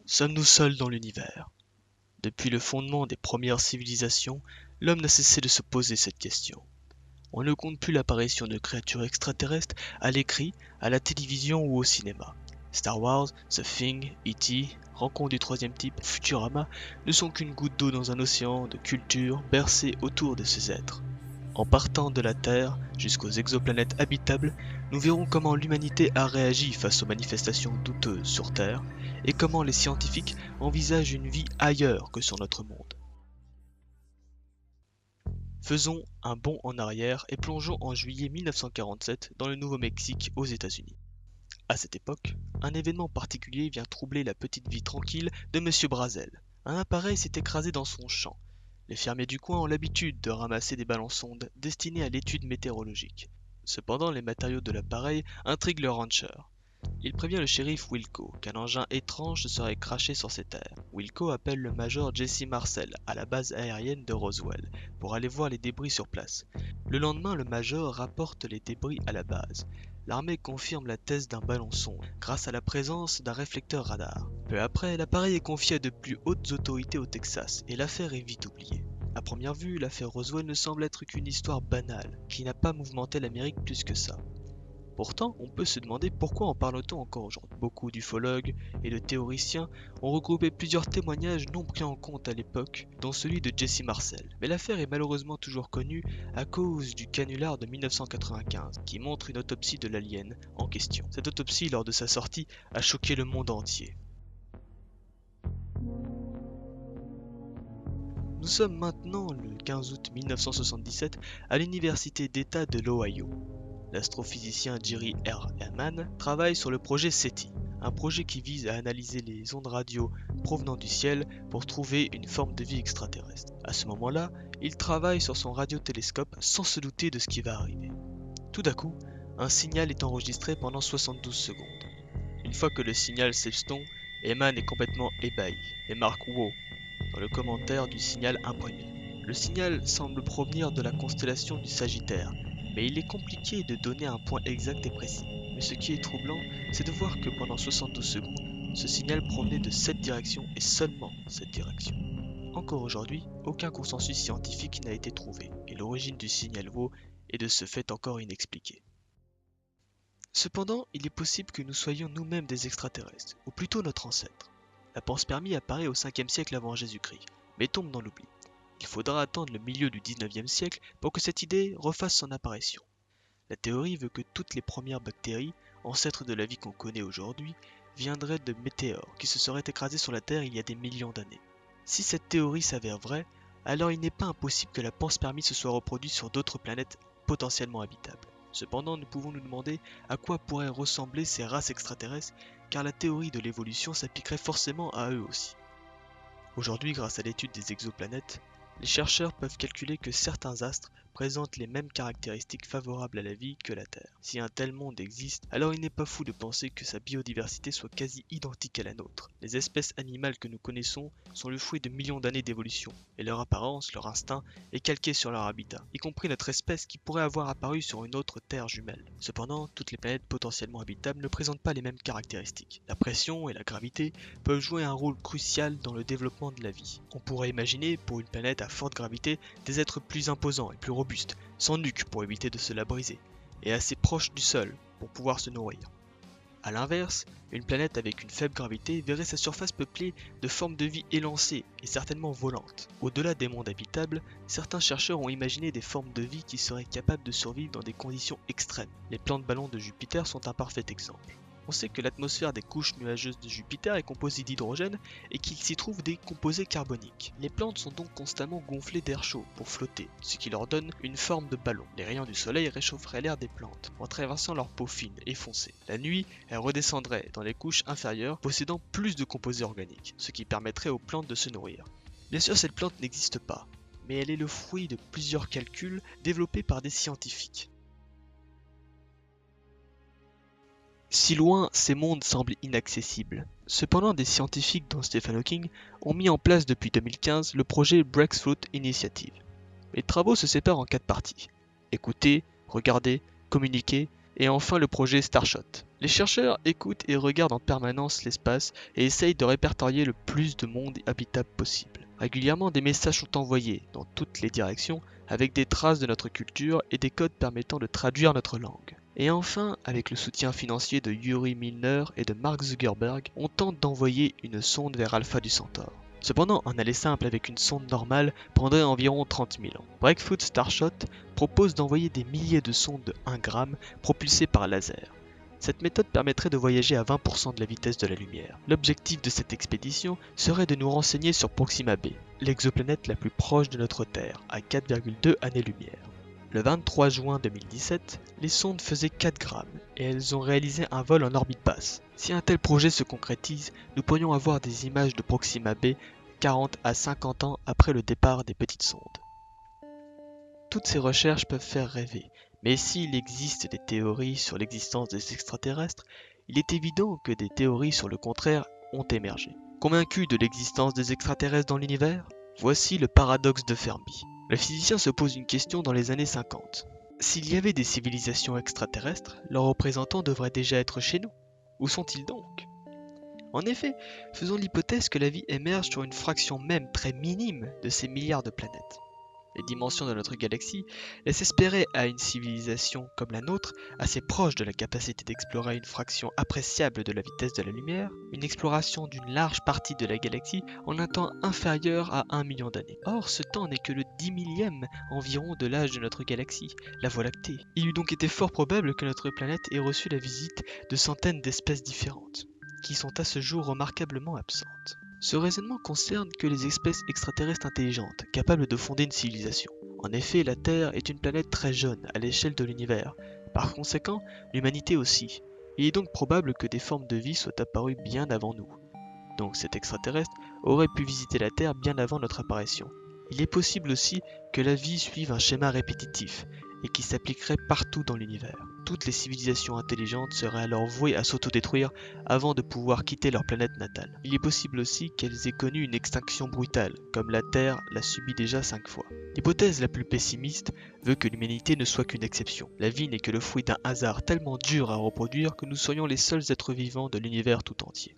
Sommes-nous seuls dans l'univers? Depuis le fondement des premières civilisations, l'homme n'a cessé de se poser cette question. On ne compte plus l'apparition de créatures extraterrestres à l'écrit, à la télévision ou au cinéma. Star Wars, The Thing, E.T., Rencontre du troisième type, Futurama ne sont qu'une goutte d'eau dans un océan de culture bercé autour de ces êtres. En partant de la Terre jusqu'aux exoplanètes habitables, nous verrons comment l'humanité a réagi face aux manifestations douteuses sur Terre et comment les scientifiques envisagent une vie ailleurs que sur notre monde. Faisons un bond en arrière et plongeons en juillet 1947 dans le Nouveau-Mexique aux États-Unis. À cette époque, un événement particulier vient troubler la petite vie tranquille de Monsieur Brazel. Un appareil s'est écrasé dans son champ. Les fermiers du coin ont l'habitude de ramasser des ballons sondes destinés à l'étude météorologique. Cependant, les matériaux de l'appareil intriguent le rancher. Il prévient le shérif Wilco qu'un engin étrange se serait craché sur ses terres. Wilco appelle le major Jesse Marcel à la base aérienne de Roswell pour aller voir les débris sur place. Le lendemain, le major rapporte les débris à la base. L'armée confirme la thèse d'un ballon sonde grâce à la présence d'un réflecteur radar. Peu après, l'appareil est confié à de plus hautes autorités au Texas et l'affaire est vite oubliée. À première vue, l'affaire Roswell ne semble être qu'une histoire banale qui n'a pas mouvementé l'Amérique plus que ça. Pourtant, on peut se demander pourquoi en parle-t-on encore aujourd'hui. Beaucoup d'ufologues et de théoriciens ont regroupé plusieurs témoignages non pris en compte à l'époque, dont celui de Jesse Marcel. Mais l'affaire est malheureusement toujours connue à cause du canular de 1995, qui montre une autopsie de l'alien en question. Cette autopsie, lors de sa sortie, a choqué le monde entier. Nous sommes maintenant le 15 août 1977 à l'université d'État de l'Ohio. L'astrophysicien Jerry R. Herman travaille sur le projet SETI, un projet qui vise à analyser les ondes radio provenant du ciel pour trouver une forme de vie extraterrestre. À ce moment-là, il travaille sur son radiotélescope sans se douter de ce qui va arriver. Tout à coup, un signal est enregistré pendant 72 secondes. Une fois que le signal s'estompe, Herman est complètement ébahi et marque WOW dans le commentaire du signal imprimé. Le signal semble provenir de la constellation du Sagittaire, mais il est compliqué de donner un point exact et précis. Mais ce qui est troublant, c'est de voir que pendant 72 secondes, ce signal provenait de cette direction et seulement cette direction. Encore aujourd'hui, aucun consensus scientifique n'a été trouvé, et l'origine du signal WOW est de ce fait encore inexpliquée. Cependant, il est possible que nous soyons nous-mêmes des extraterrestres, ou plutôt notre ancêtre. La panspermie apparaît au 5e siècle avant Jésus-Christ, mais tombe dans l'oubli. Il faudra attendre le milieu du 19e siècle pour que cette idée refasse son apparition. La théorie veut que toutes les premières bactéries, ancêtres de la vie qu'on connaît aujourd'hui, viendraient de météores qui se seraient écrasés sur la Terre il y a des millions d'années. Si cette théorie s'avère vraie, alors il n'est pas impossible que la panspermie se soit reproduite sur d'autres planètes potentiellement habitables. Cependant, nous pouvons nous demander à quoi pourraient ressembler ces races extraterrestres, car la théorie de l'évolution s'appliquerait forcément à eux aussi. Aujourd'hui, grâce à l'étude des exoplanètes, les chercheurs peuvent calculer que certains astres présentent les mêmes caractéristiques favorables à la vie que la Terre. Si un tel monde existe, alors il n'est pas fou de penser que sa biodiversité soit quasi identique à la nôtre. Les espèces animales que nous connaissons sont le fruit de millions d'années d'évolution, et leur apparence, leur instinct est calqué sur leur habitat, y compris notre espèce qui pourrait avoir apparu sur une autre Terre jumelle. Cependant, toutes les planètes potentiellement habitables ne présentent pas les mêmes caractéristiques. La pression et la gravité peuvent jouer un rôle crucial dans le développement de la vie. On pourrait imaginer, pour une planète à forte gravité, des êtres plus imposants et plus robustes, sans nuque pour éviter de se la briser, et assez proches du sol pour pouvoir se nourrir. A l'inverse, une planète avec une faible gravité verrait sa surface peuplée de formes de vie élancées et certainement volantes. Au-delà des mondes habitables, certains chercheurs ont imaginé des formes de vie qui seraient capables de survivre dans des conditions extrêmes. Les plantes ballons de Jupiter sont un parfait exemple. On sait que l'atmosphère des couches nuageuses de Jupiter est composée d'hydrogène et qu'il s'y trouve des composés carboniques. Les plantes sont donc constamment gonflées d'air chaud pour flotter, ce qui leur donne une forme de ballon. Les rayons du soleil réchaufferaient l'air des plantes en traversant leur peau fine et foncée. La nuit, elles redescendraient dans les couches inférieures possédant plus de composés organiques, ce qui permettrait aux plantes de se nourrir. Bien sûr, cette plante n'existe pas, mais elle est le fruit de plusieurs calculs développés par des scientifiques. Si loin, ces mondes semblent inaccessibles. Cependant, des scientifiques dont Stephen Hawking ont mis en place depuis 2015 le projet Breakthrough Initiative. Les travaux se séparent en 4 parties. Écouter, regarder, communiquer, Et enfin le projet Starshot. Les chercheurs écoutent et regardent en permanence l'espace et essayent de répertorier le plus de mondes habitables possible. Régulièrement, des messages sont envoyés dans toutes les directions avec des traces de notre culture et des codes permettant de traduire notre langue. Et enfin, avec le soutien financier de Yuri Milner et de Mark Zuckerberg, on tente d'envoyer une sonde vers Alpha du Centaure. Cependant, un aller simple avec une sonde normale prendrait environ 30 000 ans. Breakfoot Starshot propose d'envoyer des milliers de sondes de 1 gramme propulsées par laser. Cette méthode permettrait de voyager à 20% de la vitesse de la lumière. L'objectif de cette expédition serait de nous renseigner sur Proxima b, l'exoplanète la plus proche de notre Terre, à 4,2 années-lumière. Le 23 juin 2017, les sondes faisaient 4 grammes et elles ont réalisé un vol en orbite basse. Si un tel projet se concrétise, nous pourrions avoir des images de Proxima b 40 à 50 ans après le départ des petites sondes. Toutes ces recherches peuvent faire rêver, mais s'il existe des théories sur l'existence des extraterrestres, il est évident que des théories sur le contraire ont émergé. Convaincu de l'existence des extraterrestres dans l'univers? Voici le paradoxe de Fermi. Le physicien se pose une question dans les années 50. S'il y avait des civilisations extraterrestres, leurs représentants devraient déjà être chez nous. Où sont-ils donc? En effet, faisons l'hypothèse que la vie émerge sur une fraction même très minime de ces milliards de planètes. Les dimensions de notre galaxie laissent espérer à une civilisation comme la nôtre, assez proche de la capacité d'explorer une fraction appréciable de la vitesse de la lumière, une exploration d'une large partie de la galaxie en un temps inférieur à 1 million d'années. Or, ce temps n'est que le 10 millième environ de l'âge de notre galaxie, la Voie lactée. Il eût donc été fort probable que notre planète ait reçu la visite de centaines d'espèces différentes, qui sont à ce jour remarquablement absentes. Ce raisonnement concerne que les espèces extraterrestres intelligentes, capables de fonder une civilisation. En effet, la Terre est une planète très jeune à l'échelle de l'univers. Par conséquent, l'humanité aussi. Il est donc probable que des formes de vie soient apparues bien avant nous. Donc cet extraterrestre aurait pu visiter la Terre bien avant notre apparition. Il est possible aussi que la vie suive un schéma répétitif et qui s'appliquerait partout dans l'univers. Toutes les civilisations intelligentes seraient alors vouées à s'autodétruire avant de pouvoir quitter leur planète natale. Il est possible aussi qu'elles aient connu une extinction brutale, comme la Terre l'a subi déjà 5 fois. L'hypothèse la plus pessimiste veut que l'humanité ne soit qu'une exception. La vie n'est que le fruit d'un hasard tellement dur à reproduire que nous soyons les seuls êtres vivants de l'univers tout entier.